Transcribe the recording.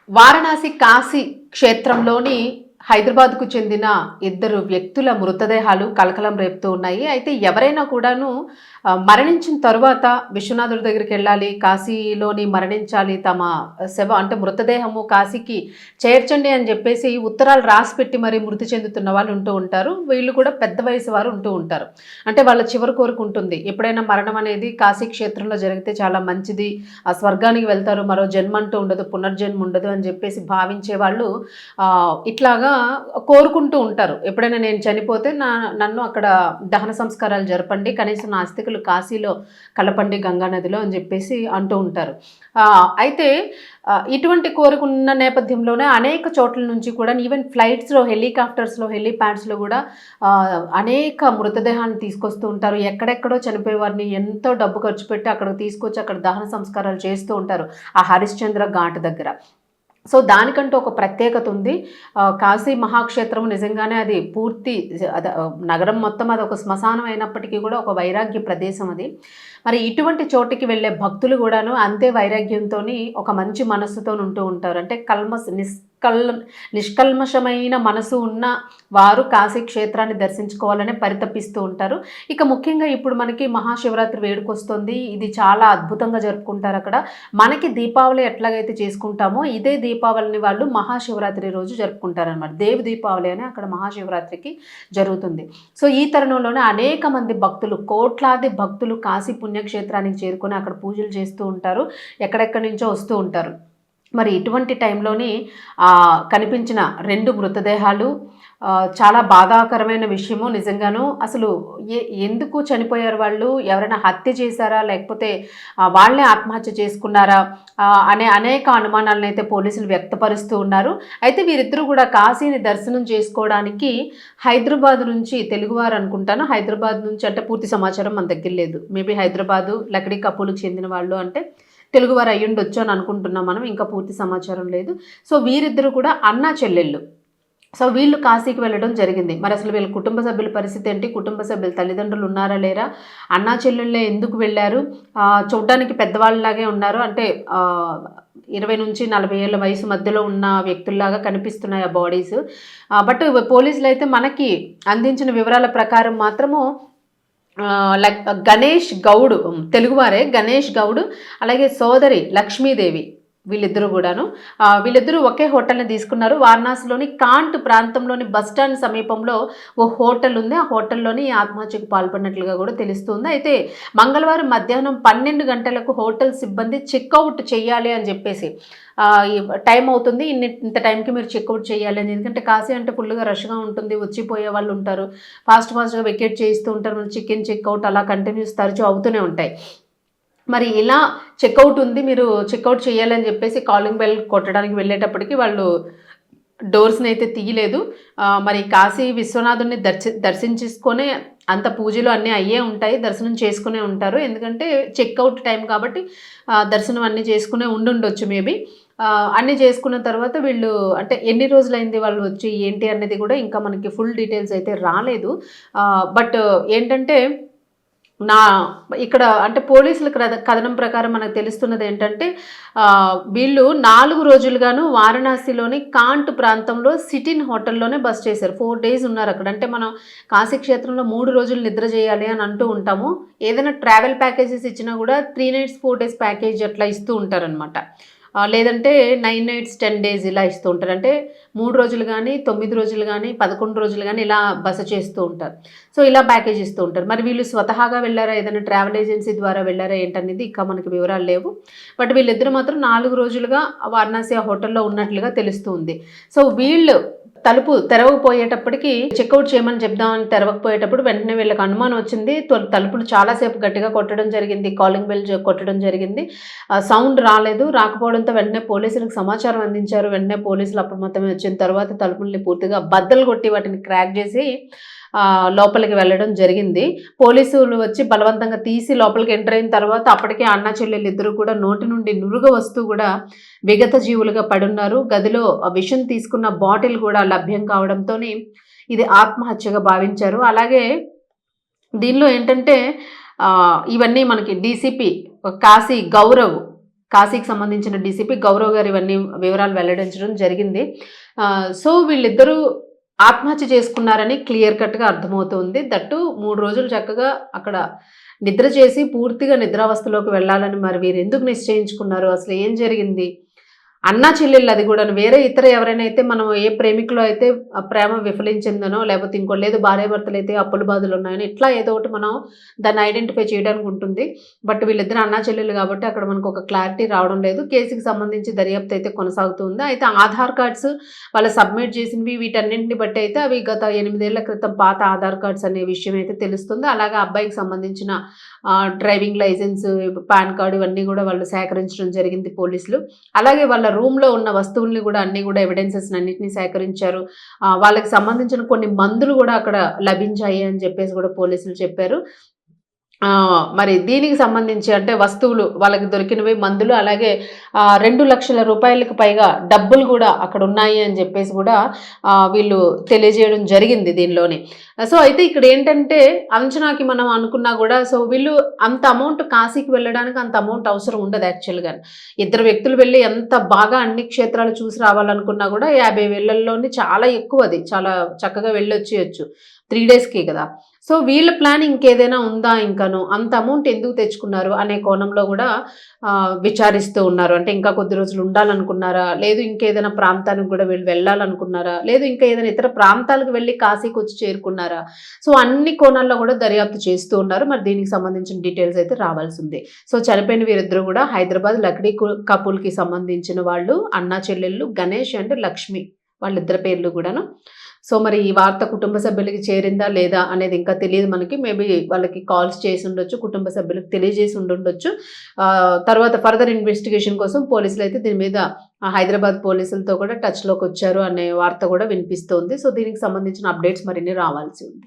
వారణాసి కాశీ క్షేత్రంలోని హైదరాబాద్కు చెందిన ఇద్దరు వ్యక్తుల మృతదేహాలు కలకలం రేపుతూ ఉన్నాయి. అయితే ఎవరైనా కూడాను మరణించిన తరువాత విశ్వనాథుడి దగ్గరికి వెళ్ళాలి, కాశీలోని మరణించాలి, తమ అంటే మృతదేహము కాశీకి చేర్చండి అని చెప్పేసి ఉత్తరాలు రాసి పెట్టి మరి మృతి చెందుతున్న వాళ్ళు ఉంటూ ఉంటారు. వీళ్ళు కూడా పెద్ద వయసు వారు ఉంటూ ఉంటారు. అంటే వాళ్ళ చివరి కోరిక ఉంటుంది, ఎప్పుడైనా మరణం అనేది కాశీ క్షేత్రంలో జరిగితే చాలా మంచిది, ఆ స్వర్గానికి వెళ్తారు, మరో జన్మ అంటూ ఉండదు, పునర్జన్మ ఉండదు అని చెప్పేసి భావించే వాళ్ళు ఇట్లాగా కోరుకుంటూ ఉంటారు. ఎప్పుడైనా నేను చనిపోతే నన్ను అక్కడ దహన సంస్కారాలు జరపండి, కనీసం నా అస్థికలు కాశీలో కలపండి గంగా నదిలో అని చెప్పేసి అంటూ ఉంటారు. అయితే ఇటువంటి కోరుకున్న నేపథ్యంలోనే అనేక చోట్ల నుంచి కూడా ఈవెన్ ఫ్లైట్స్లో, హెలికాప్టర్స్లో, హెలిప్యాడ్స్లో కూడా అనేక మృతదేహాలను తీసుకొస్తూ ఉంటారు. ఎక్కడెక్కడో చనిపోయే వారిని ఎంతో డబ్బు ఖర్చు పెట్టి అక్కడికి తీసుకొచ్చి అక్కడ దహన సంస్కారాలు చేస్తూ ఉంటారు ఆ హరిశ్చంద్ర ఘాట్ దగ్గర. సో దానికంటూ ఒక ప్రత్యేకత ఉంది. కాశీ మహాక్షేత్రం నిజంగానే అది పూర్తి నగరం మొత్తం అది ఒక శ్మశానం అయినప్పటికీ కూడా ఒక వైరాగ్య ప్రదేశం అది. మరి ఇటువంటి చోటికి వెళ్ళే భక్తులు కూడాను అంతే వైరాగ్యంతో ఒక మంచి మనస్సుతో ఉంటూ ఉంటారు. అంటే నిష్కల్మషమైన మనసు ఉన్న వారు కాశీ క్షేత్రాన్ని దర్శించుకోవాలనే పరితపిస్తూ ఉంటారు. ఇక ముఖ్యంగా ఇప్పుడు మనకి మహాశివరాత్రి వేడుకొస్తుంది. ఇది చాలా అద్భుతంగా జరుపుకుంటారు అక్కడ. మనకి దీపావళి ఎట్లాగైతే చేసుకుంటామో ఇదే దీపావళిని వాళ్ళు మహాశివరాత్రి రోజు జరుపుకుంటారనమాట. దేవి దీపావళి అని అక్కడ మహాశివరాత్రికి జరుగుతుంది. సో ఈ తరుణంలోనే అనేక మంది భక్తులు, కోట్లాది భక్తులు కాశీ పుణ్యక్షేత్రానికి చేరుకొని అక్కడ పూజలు చేస్తూ ఉంటారు, ఎక్కడెక్కడి నుంచో వస్తూ ఉంటారు. మరి ఇటువంటి టైంలోని కనిపించిన 2 మృతదేహాలు చాలా బాధాకరమైన విషయము నిజంగాను. అసలు ఎందుకు చనిపోయారు వాళ్ళు? ఎవరైనా హత్య చేశారా, లేకపోతే వాళ్ళే ఆత్మహత్య చేసుకున్నారా అనే అనేక అనుమానాలను అయితే పోలీసులు వ్యక్తపరుస్తూ ఉన్నారు. అయితే వీరిద్దరూ కూడా కాశీని దర్శనం చేసుకోవడానికి హైదరాబాద్ నుంచి, తెలుగువారు అనుకుంటాను, హైదరాబాద్ నుంచి, అంటే పూర్తి సమాచారం మన దగ్గర లేదు, మేబీ హైదరాబాదు లక్డీ కపూర్కి చెందిన వాళ్ళు అంటే తెలుగువారు అయ్యుండొచ్చు అని అనుకుంటున్నాం మనం, ఇంకా పూర్తి సమాచారం లేదు. సో వీరిద్దరూ కూడా అన్నా చెల్లెళ్ళు. సో వీళ్ళు కాశీకి వెళ్ళడం జరిగింది. మరి అసలు వీళ్ళ కుటుంబ సభ్యుల పరిస్థితి ఏంటి? కుటుంబ సభ్యులు తల్లిదండ్రులు ఉన్నారా లేరా? అన్నా చెల్లెళ్ళే ఎందుకు వెళ్ళారు? చూడ్డానికి పెద్దవాళ్ళలాగే ఉన్నారు, అంటే 20 నుంచి 40 ఏళ్ళ వయసు మధ్యలో ఉన్న వ్యక్తుల్లాగా కనిపిస్తున్నాయి ఆ బాడీస్. బట్ పోలీసులు అయితే మనకి అందించిన వివరాల ప్రకారం మాత్రము గణేష్ గౌడ్, తెలుగువారే, గణేష్ గౌడ్, అలాగే సోదరి లక్ష్మీదేవి, వీళ్ళిద్దరూ ఒకే హోటల్ని తీసుకున్నారు. వారణాసిలోని కాంట్ ప్రాంతంలోని బస్టాండ్ సమీపంలో ఓ హోటల్ ఉంది. ఆ హోటల్లోని ఆత్మహత్యకు పాల్పడినట్లుగా కూడా తెలుస్తుంది. అయితే మంగళవారం మధ్యాహ్నం 12 గంటలకు హోటల్ సిబ్బంది చెక్అవుట్ చేయాలి అని చెప్పేసి, టైం అవుతుంది, ఇంత టైంకి మీరు చెక్అవుట్ చేయాలి అని. ఎందుకంటే కాశీ అంటే ఫుల్గా రష్గా ఉంటుంది, వచ్చిపోయే వాళ్ళు ఉంటారు, ఫాస్ట్గా వెకేట్ చేస్తూ ఉంటారు, చికెన్ చెక్అవుట్ అలా కంటిన్యూస్ తరచూ అవుతూనే ఉంటాయి. మరి ఇలా చెక్అవుట్ ఉంది, మీరు చెక్అవుట్ చేయాలని చెప్పేసి కాలింగ్ బెల్ కొట్టడానికి వెళ్ళేటప్పటికి వాళ్ళు డోర్స్ని అయితే తీయలేదు. మరి కాశీ విశ్వనాథుని దర్శించుకొనే అంత పూజలు అన్నీ అయ్యే ఉంటాయి, దర్శనం చేసుకునే ఉంటారు. ఎందుకంటే చెక్అవుట్ టైం కాబట్టి దర్శనం అన్నీ చేసుకునే ఉండుండొచ్చు మేబీ. అన్నీ చేసుకున్న తర్వాత వీళ్ళు, అంటే ఎన్ని రోజులైంది వాళ్ళు వచ్చి ఏంటి అనేది కూడా ఇంకా మనకి ఫుల్ డీటెయిల్స్ అయితే రాలేదు. బట్ ఏంటంటే ఇక్కడ అంటే పోలీసుల కథనం ప్రకారం మనకు తెలుస్తున్నది ఏంటంటే, వీళ్ళు 4 రోజులుగాను వారణాసిలోని కాంట్ ప్రాంతంలో సిటిన్ హోటల్లోనే బస్ చేశారు. 4 డేస్ ఉన్నారు అక్కడ. అంటే మనం కాశీ క్షేత్రంలో 3 రోజులు నిద్ర చేయాలి అని అంటూ ఉంటాము. ఏదైనా ట్రావెల్ ప్యాకేజెస్ ఇచ్చినా కూడా 3 nights 4 days ప్యాకేజ్ అట్లా ఇస్తూ ఉంటారనమాట. లేదంటే 9 nights 10 days ఇలా ఇస్తూ ఉంటారు. అంటే 3 రోజులు కానీ, 9 రోజులు కానీ, 11 రోజులు కానీ ఇలా బస చేస్తూ ఉంటారు. సో ఇలా ప్యాకేజ్ ఇస్తూ ఉంటారు. మరి వీళ్ళు స్వతహాగా వెళ్ళారా, ఏదైనా ట్రావెల్ ఏజెన్సీ ద్వారా వెళ్ళారా ఏంటనేది ఇంకా మనకి వివరాలు లేవు. బట్ వీళ్ళిద్దరు మాత్రం 4 రోజులుగా వారణాసి ఆ హోటల్లో ఉన్నట్లుగా తెలుస్తుంది. సో వీళ్ళు తలుపు తెరవకపోయేటప్పటికి చెక్అవుట్ చేయమని చెప్దామని తెరవకపోయేటప్పుడు వెంటనే వీళ్ళకి అనుమానం వచ్చింది. తలుపులు చాలాసేపు గట్టిగా కొట్టడం జరిగింది, కాలింగ్ బెల్ కొట్టడం జరిగింది, సౌండ్ రాలేదు. రాకపోవడంతో వెంటనే పోలీసులకు సమాచారం అందించారు. వెంటనే పోలీసులు అప్రమత్తమై వచ్చిన తర్వాత తలుపుల్ని పూర్తిగా బద్దలు కొట్టి వాటిని క్రాక్ చేసి లోపలికి వెళ్ళడం జరిగింది. పోలీసులు వచ్చి బలవంతంగా తీసి లోపలికి ఎంటర్ అయిన తర్వాత అప్పటికే అన్న చెల్లెలు ఇద్దరు కూడా నోటి నుండి నురుగ వస్తూ కూడా విగత జీవులుగా పడున్నారు. గదిలో విషం తీసుకున్న బాటిల్ కూడా లభ్యం కావడంతో ఇది ఆత్మహత్యగా భావించారు. అలాగే దీనిలో ఏంటంటే ఇవన్నీ మనకి డీసీపీ కాశీ గౌరవ్ కాశీకి సంబంధించిన డీసీపీ గౌరవ్ గారు ఇవన్నీ వివరాలు వెల్లడించడం జరిగింది. సో వీళ్ళిద్దరూ ఆత్మహత్య చేసుకున్నారని క్లియర్ కట్గా అర్థమవుతుంది. దట్టు 3 రోజులు చక్కగా అక్కడ నిద్ర చేసి పూర్తిగా నిద్రావస్థలోకి వెళ్ళాలని మరి వీరు ఎందుకు నిశ్చయించుకున్నారు, అసలు ఏం జరిగింది, అన్నా చెల్లెళ్ళు అది కూడా వేరే ఇతర ఎవరైనా అయితే మనం ఏ ప్రేమికులు అయితే ఆ ప్రేమ విఫలించిందనో లేకపోతే ఇంకో లేదు భార్యాభర్తలు అయితే అప్పుల బాధలు ఉన్నాయని ఇట్లా ఏదో ఒకటి మనం దాన్ని ఐడెంటిఫై చేయడానికి ఉంటుంది. బట్ వీళ్ళిద్దరు అన్నా చెల్లెళ్ళు కాబట్టి అక్కడ మనకు ఒక క్లారిటీ రావడం లేదు. కేసుకి సంబంధించి దర్యాప్తు అయితే కొనసాగుతుంది. అయితే ఆధార్ కార్డ్స్ వాళ్ళు సబ్మిట్ చేసినవి వీటన్నింటిని బట్టి అయితే అవి గత 8 ఏళ్ల క్రితం పాత ఆధార్ కార్డ్స్ అనే విషయం అయితే తెలుస్తుంది. అలాగే అబ్బాయికి సంబంధించిన డ్రైవింగ్ లైసెన్స్, పాన్ కార్డు ఇవన్నీ కూడా వాళ్ళు సేకరించడం జరిగింది పోలీసులు. అలాగే వాళ్ళ రూమ్లో ఉన్న వస్తువుల్ని కూడా అన్ని కూడా ఎవిడెన్సెస్ అన్నింటినీ సేకరించారు. వాళ్ళకి సంబంధించిన కొన్ని మందులు కూడా అక్కడ లభించాయి అని చెప్పేసి కూడా పోలీసులు చెప్పారు. మరి దీనికి సంబంధించి అంటే వస్తువులు వాళ్ళకి దొరికినవి మందులు, అలాగే 2 లక్షల రూపాయలకు పైగా డబ్బులు కూడా అక్కడ ఉన్నాయి అని చెప్పేసి కూడా వీళ్ళు తెలియజేయడం జరిగింది దీనిలోని. సో అయితే ఇక్కడ ఏంటంటే అంచనాకి మనం అనుకున్నా కూడా సో వీళ్ళు అంత అమౌంట్ కాశీకి వెళ్ళడానికి అంత అమౌంట్ అవసరం ఉండదు యాక్చువల్గా. ఇద్దరు వ్యక్తులు వెళ్ళి ఎంత బాగా అన్ని క్షేత్రాలు చూసి రావాలనుకున్నా కూడా 50,000లోని చాలా ఎక్కువ, అది చాలా చక్కగా వెళ్ళొచ్చేయచ్చు 3 డేస్కి కదా. సో వీళ్ళ ప్లాన్ ఇంకేదైనా ఉందా, ఇంకాను అంత అమౌంట్ ఎందుకు తెచ్చుకున్నారు అనే కోణంలో కూడా విచారిస్తూ ఉన్నారు. అంటే ఇంకా కొద్ది రోజులు ఉండాలనుకున్నారా, లేదు ఇంకేదైనా ప్రాంతానికి కూడా వీళ్ళు వెళ్ళాలనుకున్నారా, లేదు ఇంకా ఏదైనా ఇతర ప్రాంతాలకు వెళ్ళి కాశీకి వచ్చి చేరుకున్నారా. సో అన్ని కోణాల్లో కూడా దర్యాప్తు చేస్తూ ఉన్నారు. మరి దీనికి సంబంధించిన డీటెయిల్స్ అయితే రావాల్సి ఉంది. సో చనిపోయిన వీరిద్దరూ కూడా హైదరాబాద్ లక్డీ కపుల్కి సంబంధించిన వాళ్ళు, అన్నా చెల్లెళ్ళు గణేష్ అండ్ లక్ష్మి, వాళ్ళిద్దరి పేర్లు కూడాను. సో మరి ఈ వార్త కుటుంబ సభ్యులకి చేరిందా లేదా అనేది ఇంకా తెలియదు మనకి. మేబీ వాళ్ళకి కాల్స్ చేసి ఉండొచ్చు, కుటుంబ సభ్యులకు తెలియజేసి ఉండొచ్చు. తర్వాత ఫర్దర్ ఇన్వెస్టిగేషన్ కోసం పోలీసులు అయితే దీని మీద హైదరాబాద్ పోలీసులతో కూడా టచ్లోకి వచ్చారు అనే వార్త కూడా వినిపిస్తోంది. సో దీనికి సంబంధించిన అప్డేట్స్ మరిన్ని రావాల్సి ఉంది.